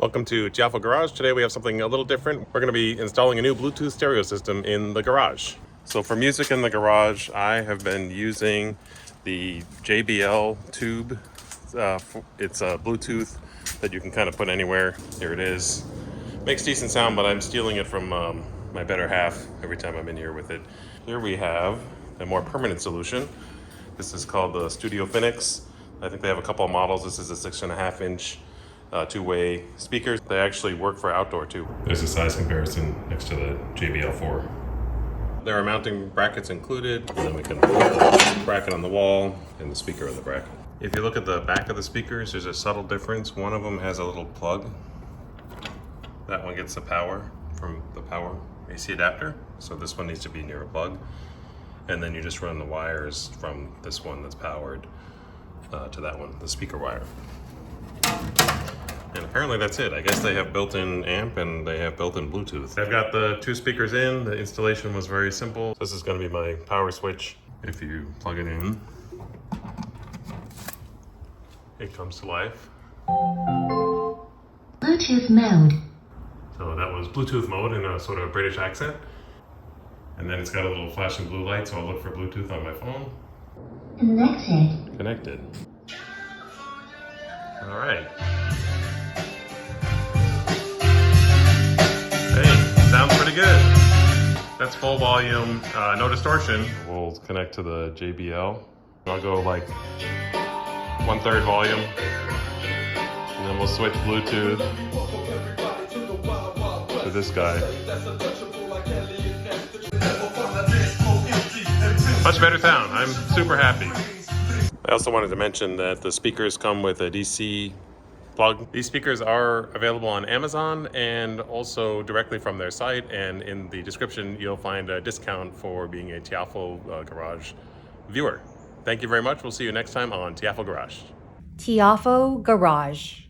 Welcome to JBL Garage. Today we have something a little different. We're going to be installing a new Bluetooth stereo system in the garage. So for music in the garage, I have been using the JBL tube. It's a Bluetooth that you can kind of put anywhere. Here it is. Makes decent sound, but I'm stealing it from my better half every time I'm in here with it. Here we have a more permanent solution. This is called the STUDIOFINIX. I think they have a couple of models. This is a 6.5 inch two-way speakers. They actually work for outdoor too. There's a size comparison next to the JBL 4. There are mounting brackets included, and then we can put the bracket on the wall and the speaker in the bracket. If you look at the back of the speakers, there's a subtle difference. One of them has a little plug. That one gets the power from the power AC adapter. So this one needs to be near a plug. And then you just run the wires from this one that's powered to that one, the speaker wire. And apparently that's it. I guess they have built-in amp and they have built-in Bluetooth. I've got the two speakers in. The installation was very simple. This is going to be my power switch. If you plug it in, it comes to life. Bluetooth mode. So that was Bluetooth mode in a sort of British accent. And then it's got a little flashing blue light, so I'll look for Bluetooth on my phone. Connected. Connected. All right. Hey, sounds pretty good. That's full volume, no distortion. We'll connect to the JBL. I'll go like 1/3 volume, and then we'll switch Bluetooth to this guy. Much better sound. I'm super happy. I also wanted to mention that the speakers come with a DC plug. These speakers are available on Amazon and also directly from their site, and in the description you'll find a discount for being a Tiafo Garage viewer. Thank you very much. We'll see you next time on Tiafo Garage. Tiafo Garage.